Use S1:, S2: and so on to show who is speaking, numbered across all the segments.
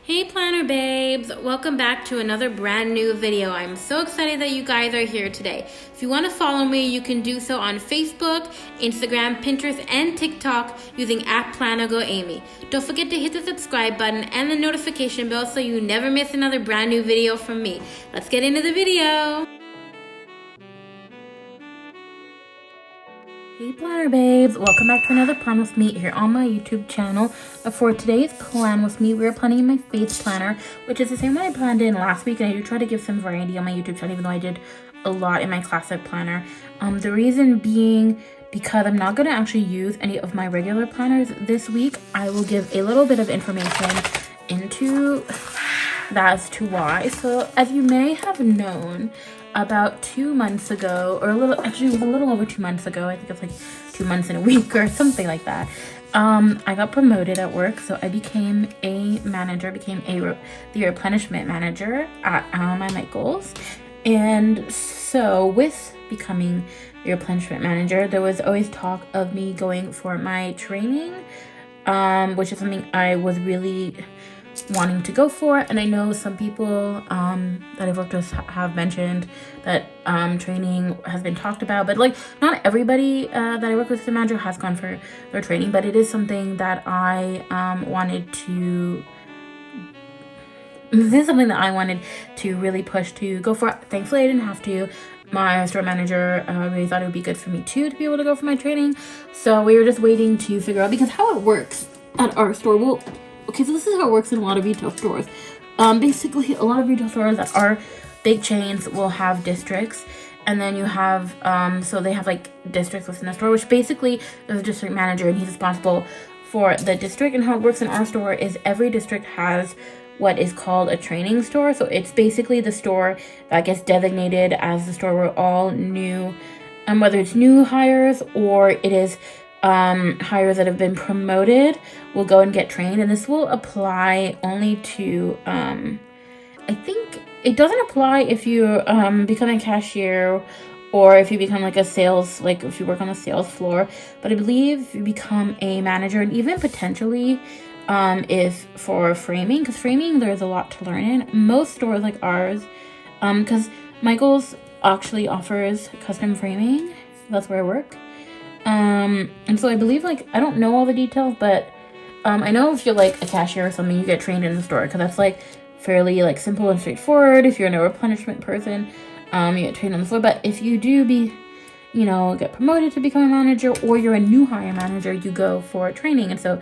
S1: Hey planner babes, welcome back to another brand new video. I'm so excited that you guys are here today. If you want to follow me, you can do so on Facebook, Instagram, Pinterest, and TikTok using @PlannerGoAmy. Don't forget to hit the subscribe button and the notification bell so you never miss another brand new video from me. Let's get into the video. Hey planner babes, welcome back to another plan with me here on my YouTube channel. For today's plan with me, we're planning in my face planner, which is the same one I planned in last week, and I do try to give some variety on my YouTube channel, even though I did a lot in my classic planner. The reason being because I'm not going to actually use any of my regular planners this week. I will give a little bit of information into that as to why. So as you may have known, about 2 months ago, or actually it was a little over 2 months ago, I think it's like 2 months and a week or something like that, I got promoted at work. So I became a manager, the replenishment manager at my Michaels. And so with becoming the replenishment manager, there was always talk of me going for my training, which is something I was really wanting to go for. And I know some people that I've worked with have mentioned that training has been talked about, but like not everybody that I work with as a manager has gone for their training, but it is something that I wanted to really push to go for. Thankfully I didn't have to. My store manager really thought it would be good for me too to be able to go for my training, so we were just waiting to figure out, because how it works at our store, okay, so this is how it works in a lot of retail stores. Basically, a lot of retail stores that are big chains will have districts, and then you have, so they have like districts within the store, which basically there's a district manager and he's responsible for the district. And how it works in our store is every district has what is called a training store. So it's basically the store that gets designated as the store where all new, whether it's new hires or it is hires that have been promoted, will go and get trained. And this will apply only to, I think it doesn't apply if you become a cashier or if you become like a sales, like if you work on the sales floor. But I believe if you become a manager, and even potentially if for framing, because framing there's a lot to learn in. Most stores like ours, because Michaels actually offers custom framing. That's where I work. And so I believe, like, I don't know all the details, but I know if you're like a cashier or something, you get trained in the store, because that's like fairly like simple and straightforward. If you're a replenishment person, you get trained on the floor. But if you do get promoted to become a manager, or you're a new hire manager, you go for training. And so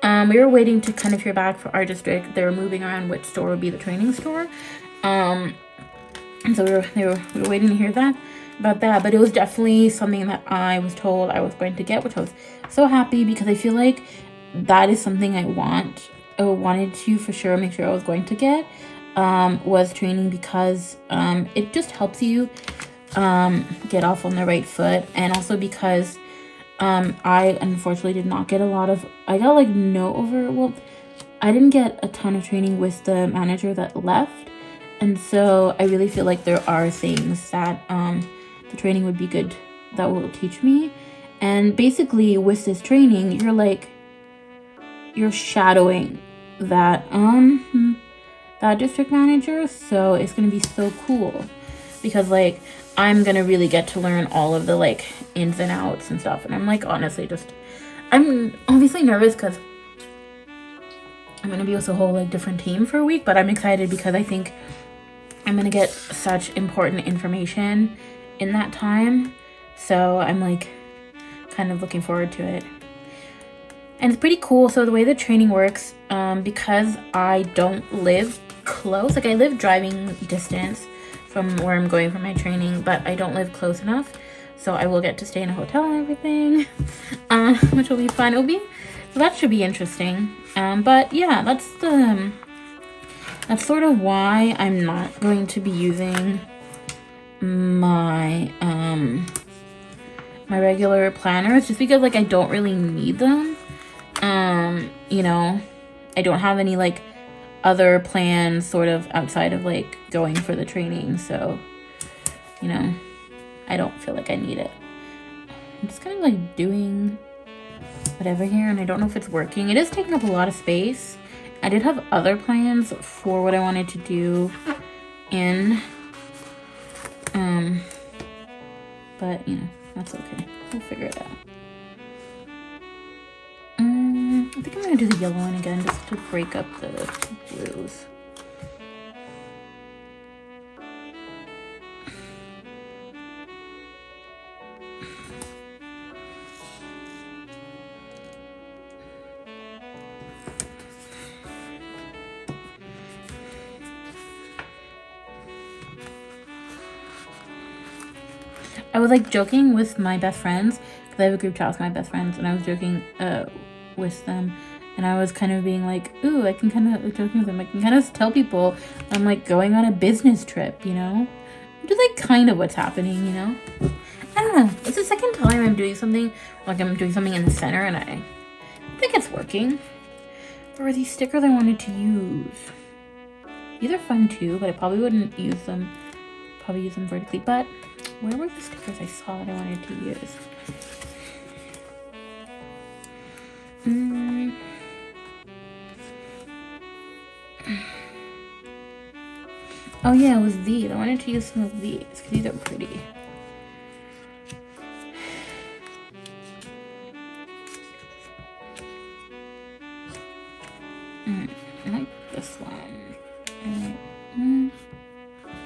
S1: we were waiting to kind of hear back for our district. They were moving around which store would be the training store, and so we were waiting to hear about that. But it was definitely something that I was told I was going to get, which I was so happy, because I feel like that is something I wanted to for sure make sure I was going to get, was training, because it just helps you get off on the right foot. And also because I unfortunately did not get I didn't get a ton of training with the manager that left. And so I really feel like there are things that the training would be good that will teach me. And basically with this training, you're shadowing that district manager. So it's going to be so cool, because like I'm going to really get to learn all of the like ins and outs and stuff. And I'm like, honestly, I'm obviously nervous because I'm going to be with a whole like different team for a week, but I'm excited because I think I'm going to get such important information in that time. So I'm like kind of looking forward to it. And it's pretty cool. So the way the training works, because I don't live close, like I live driving distance from where I'm going for my training, but I don't live close enough. So I will get to stay in a hotel and everything, which will be fun. That should be interesting. But yeah, that's sort of why I'm not going to be using my my regular planners, just because like I don't really need them. I don't have any like other plans sort of outside of like going for the training, so I don't feel like I need it. I'm just kind of like doing whatever here, and I don't know if it's working. It is taking up a lot of space. I did have other plans for what I wanted to do in, but you know, that's okay. We'll figure it out. I think I'm gonna do the yellow one again just to break up the blues. I was like joking with my best friends because I have a group chat with my best friends, and I was joking with them, and I was kind of being like, ooh, I can kind of joking with them. I can kind of tell people I'm like going on a business trip, you know, which is like kind of what's happening, you know. I don't know. It's the second time I'm doing something like I'm doing something in the center, and I think it's working. There were these stickers I wanted to use. These are fun too, but I probably wouldn't use them. Probably use them vertically, but. Where were the stickers I saw that I wanted to use? Oh yeah, it was these. I wanted to use some of these because these are pretty. I like this one.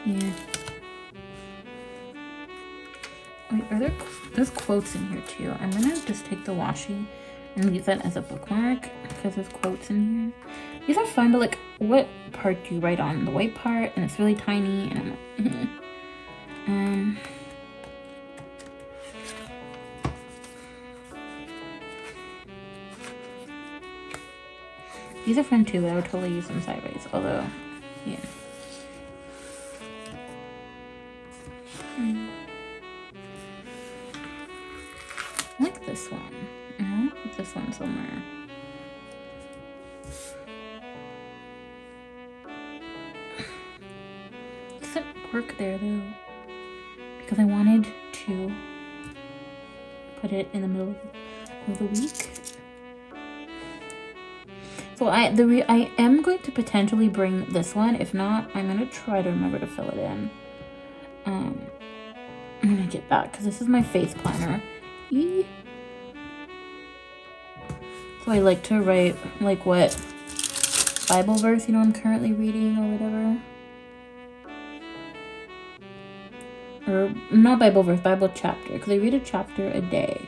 S1: Yeah. Wait, there's quotes in here too. I'm gonna just take the washi and use that as a bookmark because there's quotes in here. These are fun, but like, what part do you write on? The white part, and it's really tiny, and I'm these are fun too, but I would totally use them sideways, although, yeah. I like this one. I'll put this one somewhere. It doesn't work there though, because I wanted to put it in the middle of the week. So I am going to potentially bring this one. If not, I'm gonna try to remember to fill it in. I'm gonna get that because this is my face planner. So I like to write like what Bible verse, you know, I'm currently reading or whatever. Or not Bible verse, Bible chapter, because I read a chapter a day.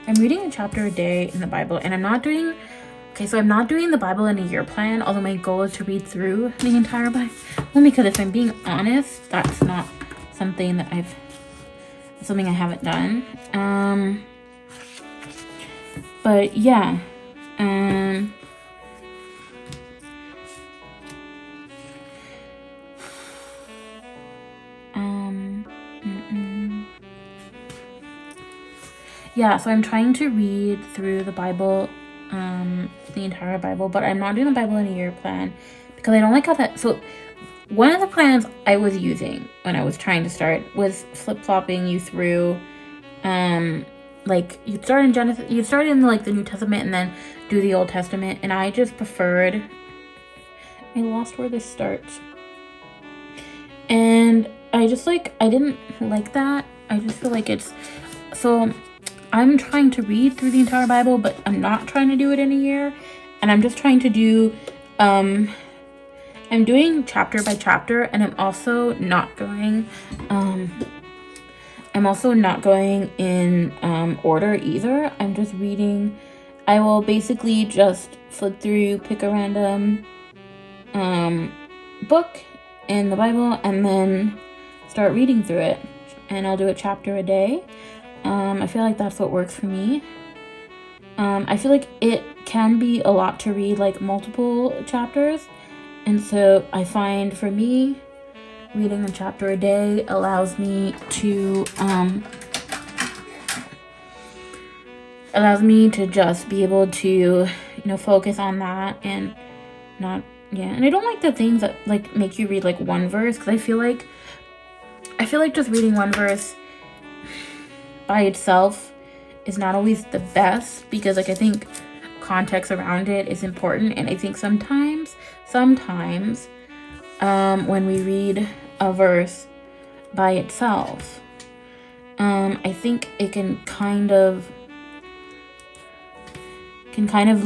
S1: I'm reading a chapter a day in the Bible, and I'm not doing the Bible in a year plan, although my goal is to read through the entire Bible. Well, because if I'm being honest, that's not something that I haven't done. But yeah. Yeah, so I'm trying to read through the Bible, the entire Bible, but I'm not doing the Bible in a year plan because I don't like how that. So one of the plans I was using when I was trying to start was flip-flopping you through, like you'd start in Genesis, you'd start in like the New Testament and then do the Old Testament, and I just preferred. I lost where this starts, and I didn't like that. I just feel like it's so. I'm trying to read through the entire Bible, but I'm not trying to do it in a year, and I'm just trying to do. I'm doing chapter by chapter, and I'm also not going. I'm also not going in order either. I'm just reading. I will basically just flip through, pick a random book in the Bible, and then start reading through it. And I'll do a chapter a day. I feel like that's what works for me. I feel like it can be a lot to read, like multiple chapters. And so I find for me, reading a chapter a day allows me to just be able to, you know, focus on that and not, yeah. And I don't like the things that like make you read like one verse, because I feel like just reading one verse by itself is not always the best, because like I think context around it is important. And I think sometimes when we read a verse by itself, I think it can kind of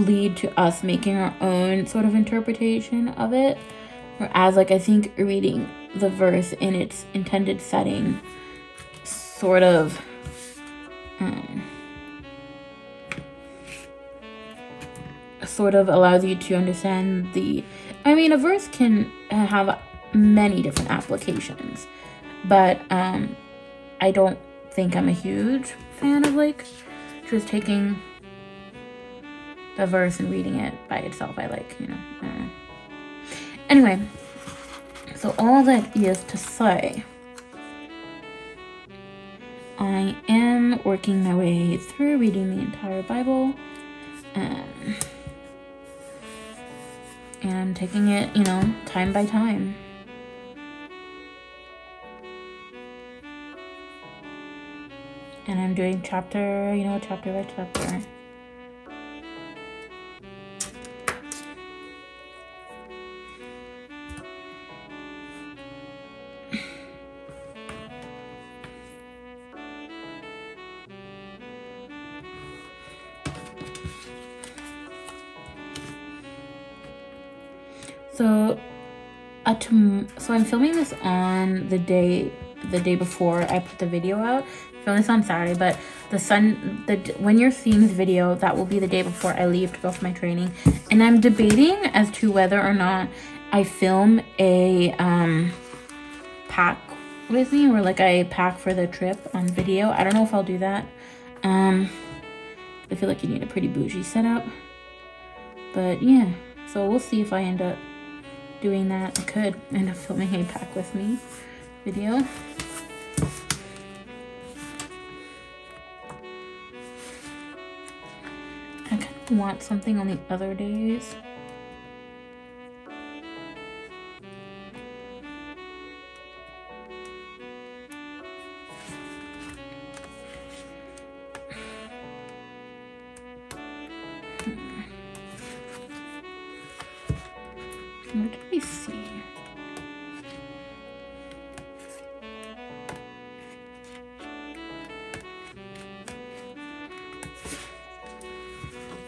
S1: lead to us making our own sort of interpretation of it. Whereas, like, I think reading the verse in its intended setting sort of allows you to understand a verse can have many different applications, but I don't think I'm a huge fan of, like, just taking the verse and reading it by itself. I like, I don't know. Anyway, so all that is to say, I am working my way through reading the entire Bible, and I'm taking it, time by time. And I'm doing chapter by chapter. So I'm filming this on the day before I put the video out. I filmed this on Saturday, but when you're seeing this video, that will be the day before I leave to go for my training. And I'm debating as to whether or not I film a pack with me, or like I pack for the trip on video. I don't know if I'll do that. I feel like you need a pretty bougie setup. But yeah, so we'll see if I end up doing that. I could end up filming a pack with me video. I kind of want something on the other days. What did we see?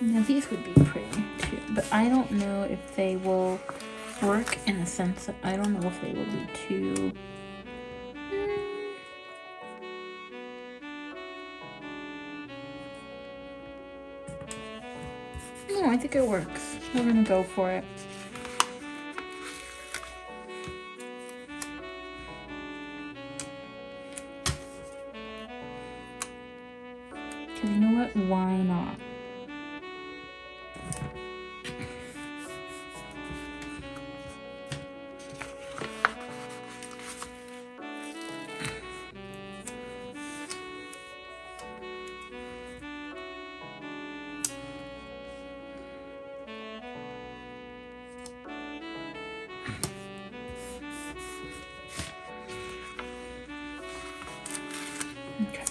S1: Now these would be pretty too, but I don't know if they will work in the sense that I don't know if they will be too... No, I think it works. We're gonna go for it. Because you know what? Why not? Okay.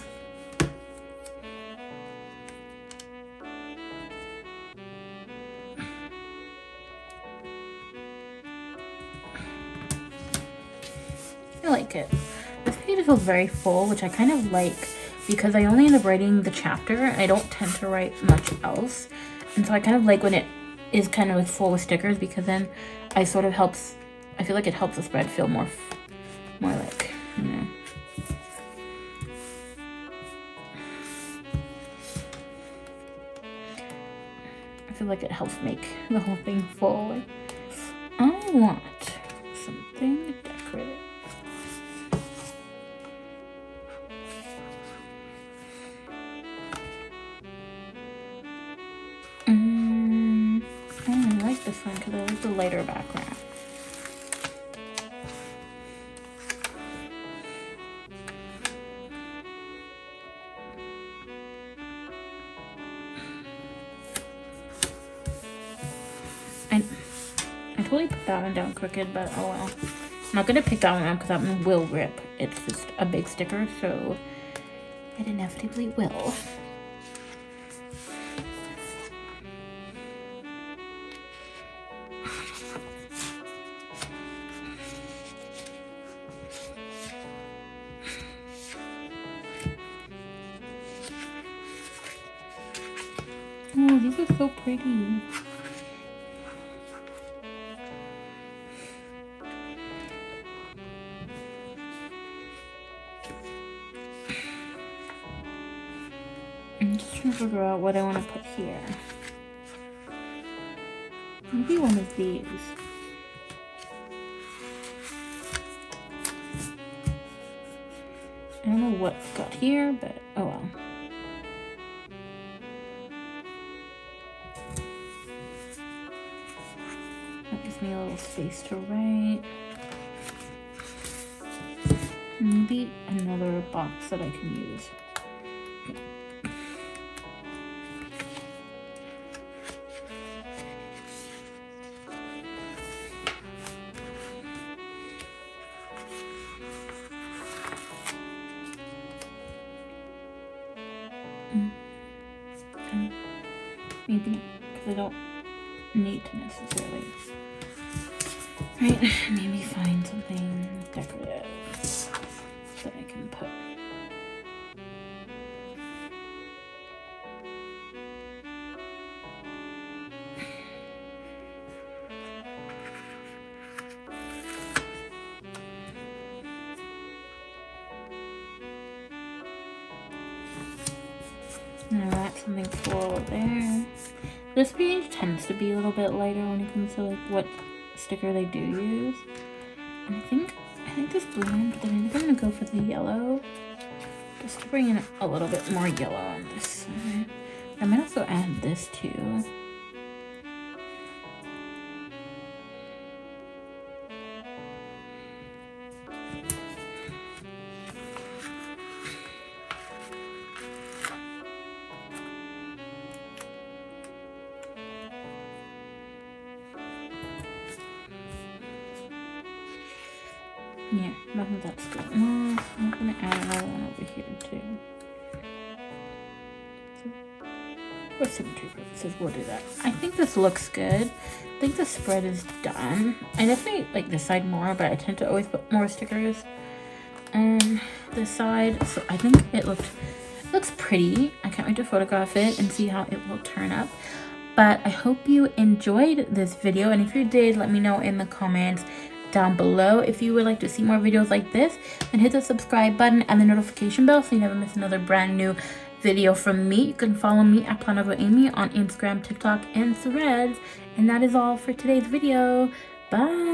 S1: I like it. This page feels very full, which I kind of like because I only end up writing the chapter. I don't tend to write much else. And so I kind of like when it is kind of like full with stickers, because then I feel like it helps the spread feel more like, I feel like it helps make the whole thing full. I want something decorative. I like this one because I like the lighter background. I totally put that one down crooked, but oh well. I'm not gonna pick that one up because that one will rip. It's just a big sticker, so it inevitably will. Oh, these are so pretty. I'm just trying to figure out what I want to put here. Maybe one of these. I don't know what I've got here, but oh well. That gives me a little space to write. Maybe another box that I can use. Maybe because I don't need to necessarily. Right, maybe find something decorative that I can put. Alright, something floral there. This page tends to be a little bit lighter when it comes to like what sticker they do use. And I think this blue one, but I think I'm gonna go for the yellow. Just to bring in a little bit more yellow on this side. I might also add this too. Yeah, I think that's good enough. I'm gonna add another one over here too. For symmetry purposes, we'll do that. I think this looks good. I think the spread is done. I definitely like this side more, but I tend to always put more stickers on this side. So I think it looks pretty. I can't wait to photograph it and see how it will turn up. But I hope you enjoyed this video, and if you did, let me know in the comments down below. If you would like to see more videos like this, then hit the subscribe button and the notification bell so you never miss another brand new video from me. You can follow me at PlanovaAmy on Instagram, TikTok, and Threads. And that is all for today's video. Bye!